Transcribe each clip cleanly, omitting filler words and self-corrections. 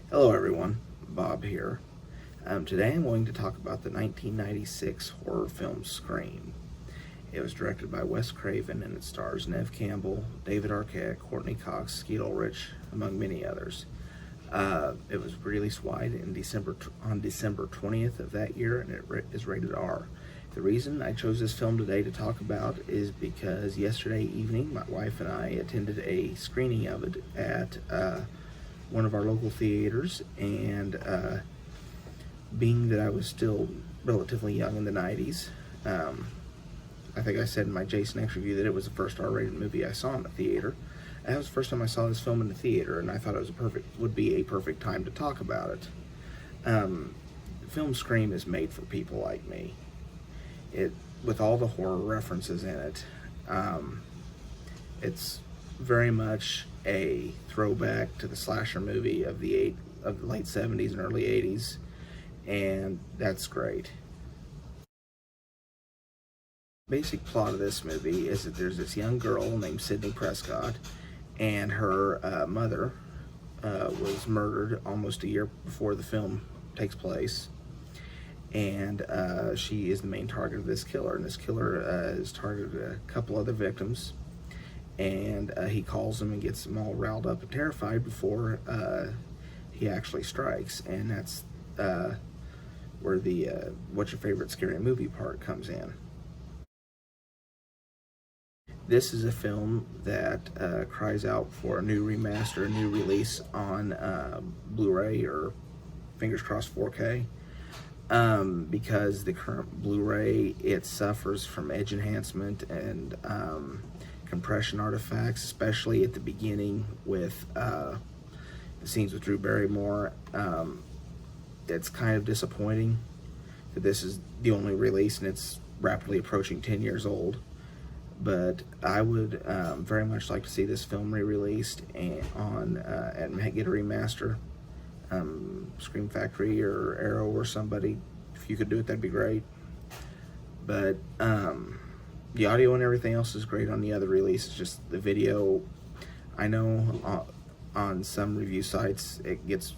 Hello everyone, Bob here. Today I'm going to talk about the 1996 horror film Scream. It was directed by Wes Craven and it stars Neve Campbell, David Arquette, Courtney Cox, Skeet Ulrich, among many others. It was released wide on December 20th of that year, and it is rated R. The reason I chose this film today to talk about is because yesterday evening my wife and I attended a screening of it at one of our local theaters, and being that I was still relatively young in the 90s, I think I said in my Jason X review that it was the first R-rated movie I saw in the theater. And that was the first time I saw this film in the theater, and I thought it would be a perfect time to talk about it. The film Scream is made for people like me. With all the horror references in it, it's very much a throwback to the slasher movie of the late 70s and early 80s, and that's great. Basic plot of this movie is that there's this young girl named Sydney Prescott, and her mother was murdered almost a year before the film takes place, and she is the main target of this killer, and this killer has targeted a couple other victims, and he calls them and gets them all riled up and terrified before he actually strikes, and that's where the what's your favorite scary movie part comes in. This is a film that cries out for a new remaster, a new release on Blu-ray, or fingers crossed 4K, because the current Blu-ray, it suffers from edge enhancement and compression artifacts, especially at the beginning with the scenes with Drew Barrymore. It's kind of disappointing that this is the only release and it's rapidly approaching 10 years old. But I would very much like to see this film re-released and get a remaster. Scream Factory or Arrow or somebody, if you could do it, that'd be great. But the audio and everything else is great on the other release. It's just the video, I know on some review sites it gets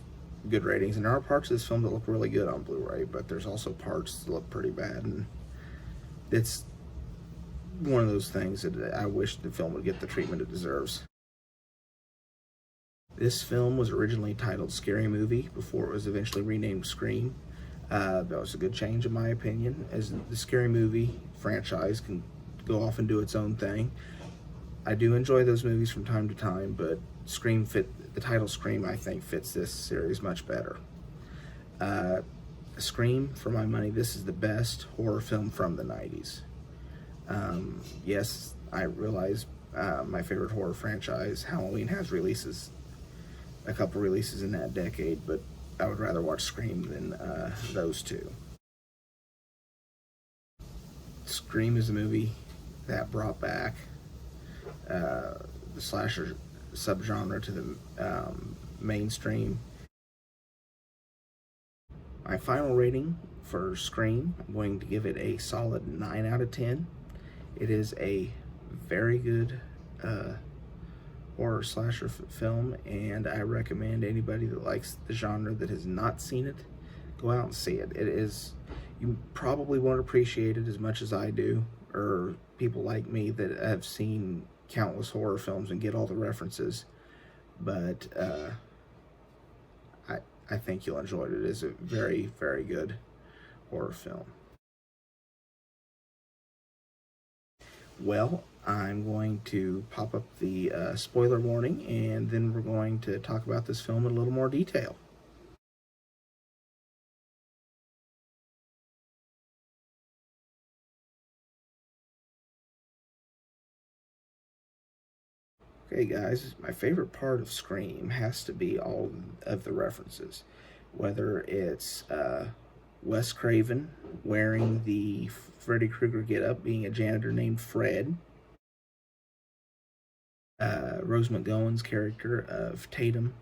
good ratings, and there are parts of this film that look really good on Blu-ray, but there's also parts that look pretty bad, and it's one of those things that I wish the film would get the treatment it deserves. This film was originally titled Scary Movie before it was eventually renamed Scream. That was a good change in my opinion, as the Scary Movie franchise can go off and do its own thing. I do enjoy those movies from time to time, but the title Scream, I think, fits this series much better. Scream, for my money, this is the best horror film from the 90s. Yes, I realize my favorite horror franchise, Halloween, has a couple releases in that decade, but I would rather watch Scream than those two. Scream is a movie that brought back the slasher subgenre to the mainstream. My final rating for Scream, I'm going to give it a solid 9 out of 10. It is a very good horror slasher film, and I recommend anybody that likes the genre that has not seen it, go out and see it. You probably won't appreciate it as much as I do, or people like me that have seen countless horror films and get all the references, but I think you'll enjoy it. It is a very, very good horror film. Well, I'm going to pop up the spoiler warning, and then we're going to talk about this film in a little more detail. Okay guys, my favorite part of Scream has to be all of the references. Whether it's Wes Craven wearing the Freddy Krueger getup, being a janitor named Fred, Rose McGowan's character of Tatum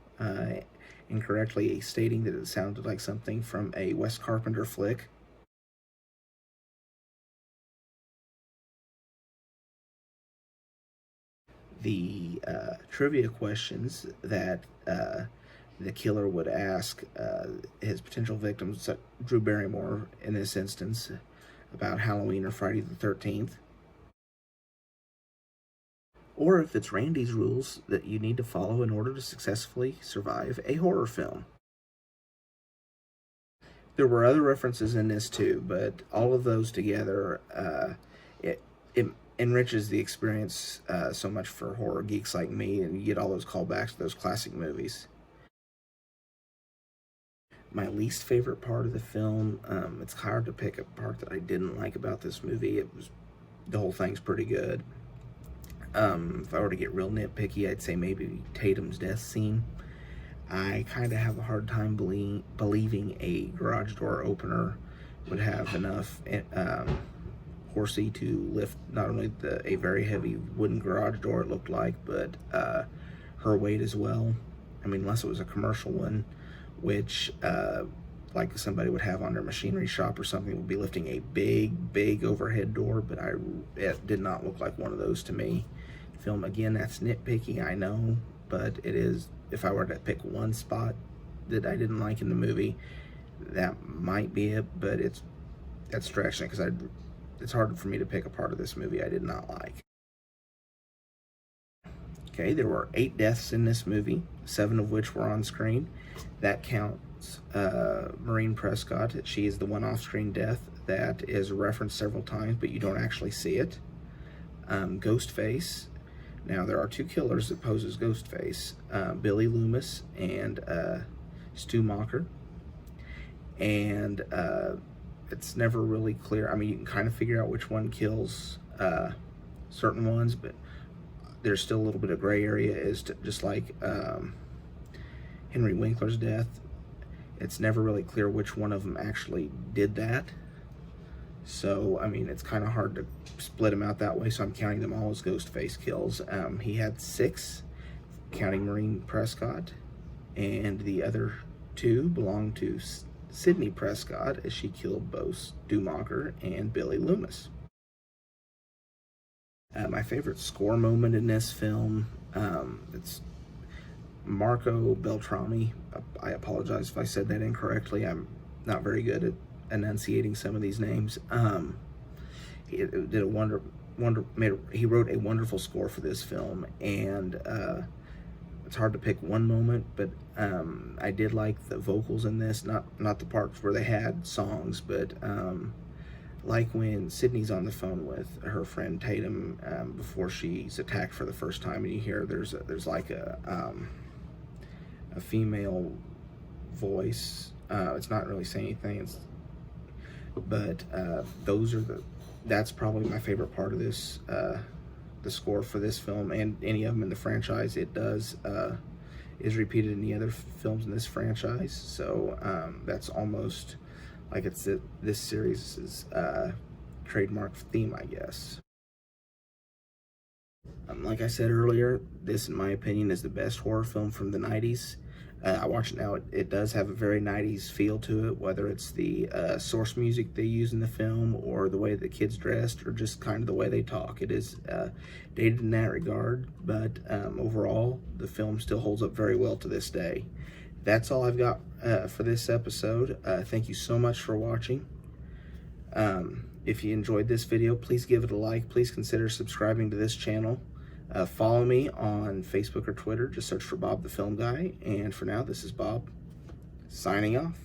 incorrectly stating that it sounded like something from a Wes Carpenter flick. The trivia questions that the killer would ask his potential victims, Drew Barrymore in this instance, about Halloween or Friday the 13th. Or if it's Randy's rules that you need to follow in order to successfully survive a horror film. There were other references in this too, but all of those together, it enriches the experience so much for horror geeks like me, and you get all those callbacks to those classic movies. My least favorite part of the film, it's hard to pick a part that I didn't like about this movie. The whole thing's pretty good. If I were to get real nitpicky, I'd say maybe Tatum's death scene. I kind of have a hard time believing a garage door opener would have enough horsey to lift not only a very heavy wooden garage door it looked like, but her weight as well. I mean, unless it was a commercial one, which like somebody would have on their machinery shop or something, would be lifting a big overhead door, but it did not look like one of those to me. Film, again, that's nitpicky, I know, but it is. If I were to pick one spot that I didn't like in the movie, that might be it, but that's stretching it, because it's hard for me to pick a part of this movie I did not like. Okay, there were 8 deaths in this movie, 7 of which were on screen. That counts Maureen Prescott. She is the one off-screen death that is referenced several times, but you don't actually see it. Ghostface. Now, there are 2 killers that pose as Ghostface, Billy Loomis and Stu Macher. And it's never really clear. I mean, you can kind of figure out which one kills certain ones, but there's still a little bit of gray area as to, just like Henry Winkler's death. It's never really clear which one of them actually did that. So, I mean, it's kind of hard to split them out that way, so I'm counting them all as Ghostface kills. He had 6, counting Maureen Prescott, and the other 2 belong to Sidney Prescott, as she killed both Stu Macher and Billy Loomis. My favorite score moment in this film, it's Marco Beltrami. I apologize if I said that incorrectly. I'm not very good at enunciating some of these names. He did he wrote a wonderful score for this film, and it's hard to pick one moment, but I did like the vocals in this, not the parts where they had songs, but like when Sydney's on the phone with her friend Tatum before she's attacked for the first time, and you hear there's like a female voice. It's not really saying anything, but that's probably my favorite part of this, the score for this film, and any of them in the franchise. It is repeated in the other films in this franchise, so that's almost like it's this series' trademark theme, I guess. Like I said earlier, this, in my opinion, is the best horror film from the 90s. I watch it now. It does have a very 90s feel to it, whether it's the source music they use in the film, or the way the kids dressed, or just kind of the way they talk. It is dated in that regard, but overall, the film still holds up very well to this day. That's all I've got for this episode. Thank you so much for watching. If you enjoyed this video, please give it a like. Please consider subscribing to this channel. Follow me on Facebook or Twitter. Just search for Bob the Film Guy. And for now, this is Bob, signing off.